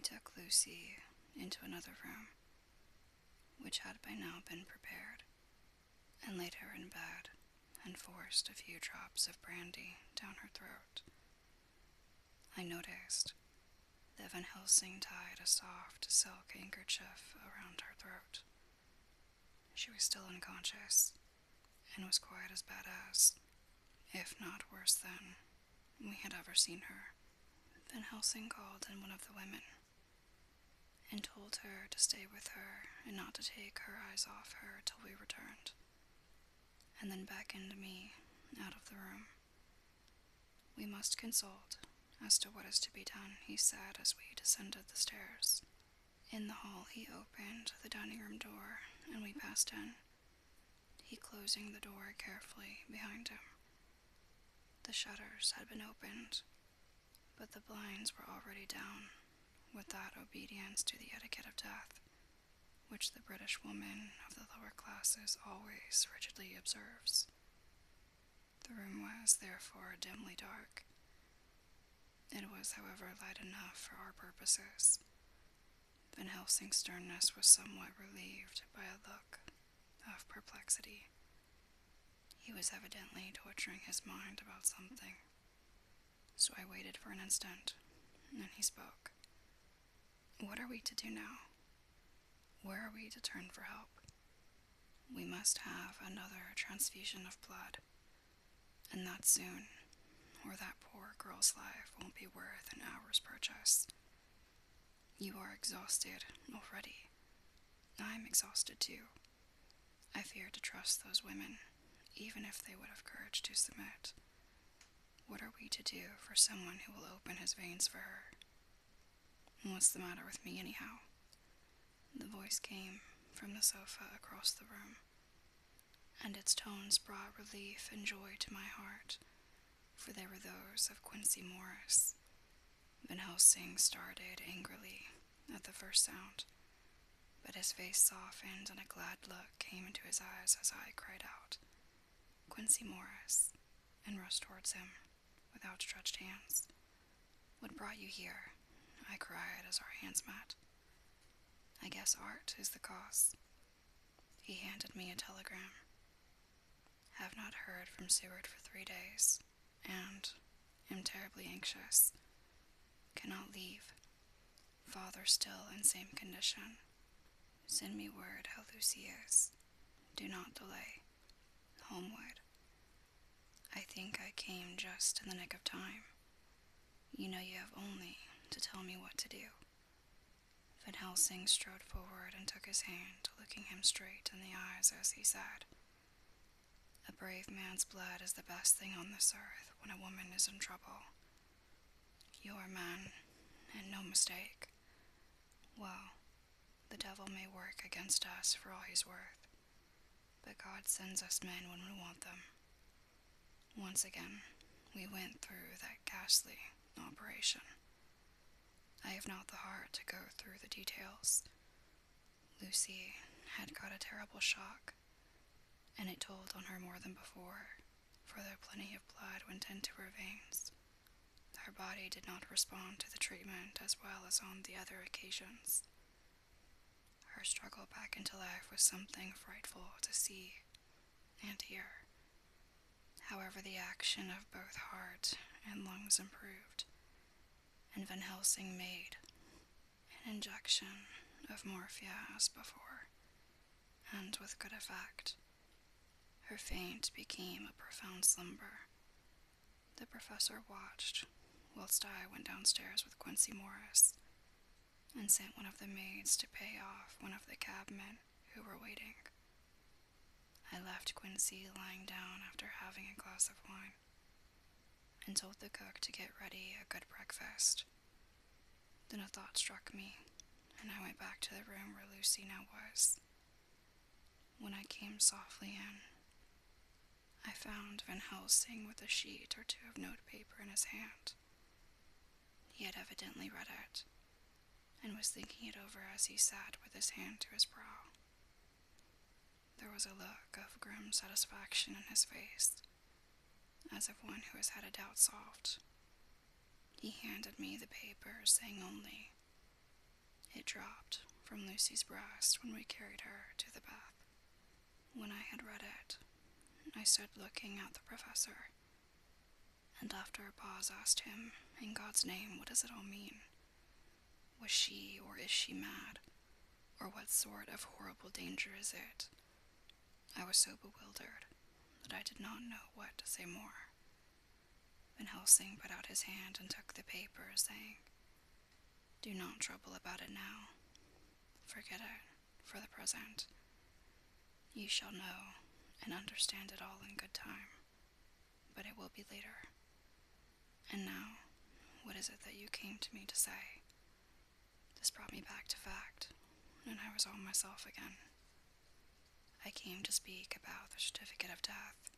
We took Lucy into another room, which had by now been prepared, and laid her in bed and forced a few drops of brandy down her throat. I noticed that Van Helsing tied a soft silk handkerchief around her throat. She was still unconscious, and was quite as bad as, if not worse than, we had ever seen her. Van Helsing called in one of the women, and told her to stay with her and not to take her eyes off her till we returned, and then beckoned me out of the room. We must consult as to what is to be done, he said as we descended the stairs. In the hall he opened the dining room door, and we passed in, he closing the door carefully behind him. The shutters had been opened, but the blinds were already down, with that obedience to the etiquette of death, which the British woman of the lower classes always rigidly observes. The room was therefore dimly dark. It was, however, light enough for our purposes. Van Helsing's sternness was somewhat relieved by a look of perplexity. He was evidently torturing his mind about something. So I waited for an instant, and then he spoke. What are we to do now? Where are we to turn for help? We must have another transfusion of blood, and that soon, or that poor girl's life won't be worth an hour's purchase. You are exhausted already. I'm exhausted too. I fear to trust those women, even if they would have courage to submit. What are we to do for someone who will open his veins for her? What's the matter with me, anyhow? The voice came from the sofa across the room, and its tones brought relief and joy to my heart, for they were those of Quincy Morris. Van Helsing started angrily at the first sound, but his face softened and a glad look came into his eyes as I cried out, "Quincy Morris," and rushed towards him with outstretched hands. "What brought you here?" I cried as our hands met. "I guess art is the cause." He handed me a telegram. "Have not heard from Seward for 3 days, and am terribly anxious. Cannot leave. Father still in same condition. Send me word how Lucy is. Do not delay. Homewood." I think I came just in the nick of time. You know you have only to tell me what to do. Van Helsing strode forward and took his hand, looking him straight in the eyes as he said, "A brave man's blood is the best thing on this earth when a woman is in trouble. You are man, and no mistake. Well, the devil may work against us for all he's worth, but God sends us men when we want them. Once again, we went through that ghastly operation. I have not the heart to go through the details. Lucy had got a terrible shock, and it told on her more than before, for though plenty of blood went into her veins, her body did not respond to the treatment as well as on the other occasions. Her struggle back into life was something frightful to see and hear. However, the action of both heart and lungs improved, and Van Helsing made an injection of morphia as before, and with good effect. Her faint became a profound slumber. The professor watched, whilst I went downstairs with Quincy Morris, and sent one of the maids to pay off one of the cabmen who were waiting. I left Quincy lying down after having a glass of wine, and told the cook to get ready a good breakfast. Then a thought struck me, and I went back to the room where Lucy now was. When I came softly in, I found Van Helsing with a sheet or two of notepaper in his hand. He had evidently read it, and was thinking it over as he sat with his hand to his brow. There was a look of grim satisfaction in his face, as of one who has had a doubt solved. He handed me the paper, saying only, dropped from Lucy's breast when we carried her to the bath. When I had read it, I stood looking at the professor, and after a pause asked him, in God's name, what does it all mean? Was she or is she mad? Or what sort of horrible danger is it? I was so bewildered that I did not know what to say more. Van Helsing put out his hand and took the paper, saying, "Do not trouble about it now. Forget it for the present. You shall know and understand it all in good time, but it will be later. And now, what is it that you came to me to say?" This brought me back to fact, and I was all myself again. I came to speak about the certificate of death.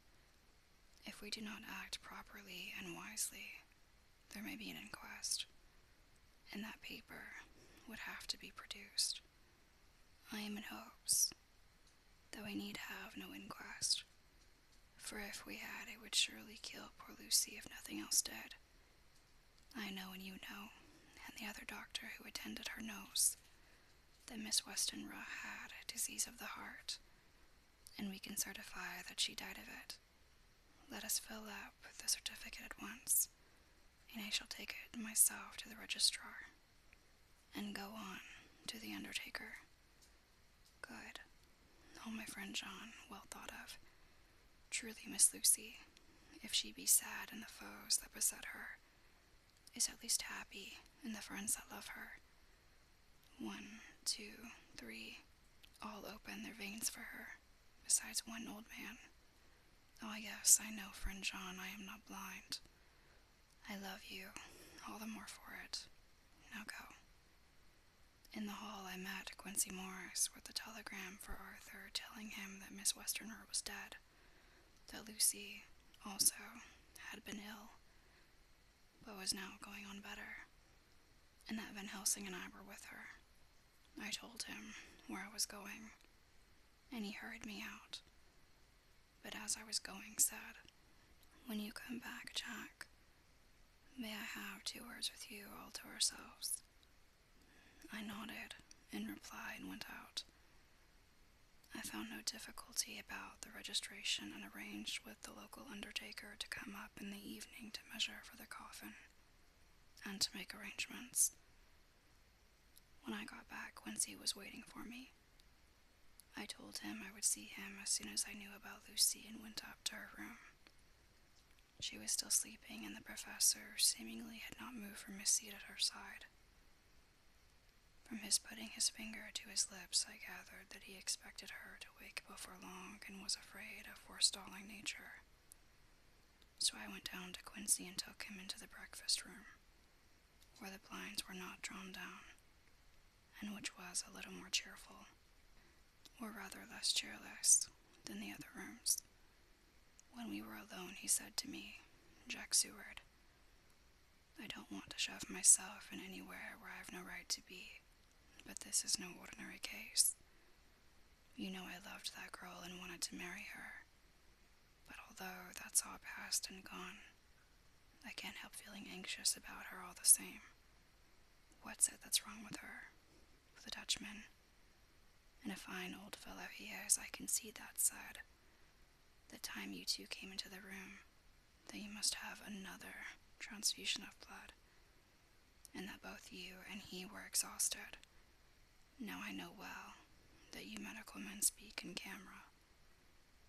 If we do not act properly and wisely, there may be an inquest, and that paper would have to be produced. I am in hopes that we need have no inquest, for if we had, it would surely kill poor Lucy if nothing else did. I know, and you know, and the other doctor who attended her knows, that Miss Westenra had a disease of the heart, and we can certify that she died of it. Let us fill up the certificate at once, and I shall take it myself to the registrar, and go on to the undertaker. Good. Oh, my friend John, well thought of. Truly, Miss Lucy, if she be sad in the foes that beset her, is at least happy in the friends that love her. 1, 2, 3, all open their veins for her, besides one old man. Oh, yes, I know, friend John, I am not blind. I love you, all the more for it. Now go. In the hall I met Quincy Morris with a telegram for Arthur telling him that Miss Westerner was dead, that Lucy, also, had been ill, but was now going on better, and that Van Helsing and I were with her. I told him where I was going, and he hurried me out, but as I was going said, "When you come back, Jack, may I have 2 words with you all to ourselves?" I nodded in reply and went out. I found no difficulty about the registration and arranged with the local undertaker to come up in the evening to measure for the coffin and to make arrangements. When I got back, Quincy was waiting for me. I told him I would see him as soon as I knew about Lucy and went up to her room. She was still sleeping, and the professor seemingly had not moved from his seat at her side. From his putting his finger to his lips, I gathered that he expected her to wake before long and was afraid of forestalling nature. So I went down to Quincy and took him into the breakfast room, where the blinds were not drawn down, and which was a little more cheerful, or rather less cheerless, than the other rooms. When we were alone, he said to me, "Jack Seward, I don't want to shove myself in anywhere where I have no right to be, but this is no ordinary case. You know I loved that girl and wanted to marry her, but although that's all past and gone, I can't help feeling anxious about her all the same. What's it that's wrong with her, with the Dutchman? And a fine old fellow he is, I can see that side. The time you two came into the room, that you must have another transfusion of blood, and that both you and he were exhausted. Now I know well that you medical men speak in camera,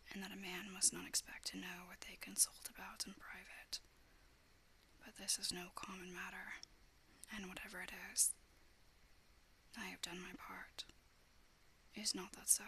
and that a man must not expect to know what they consult about in private. But this is no common matter, and whatever it is, I have done my part. Is not that so?"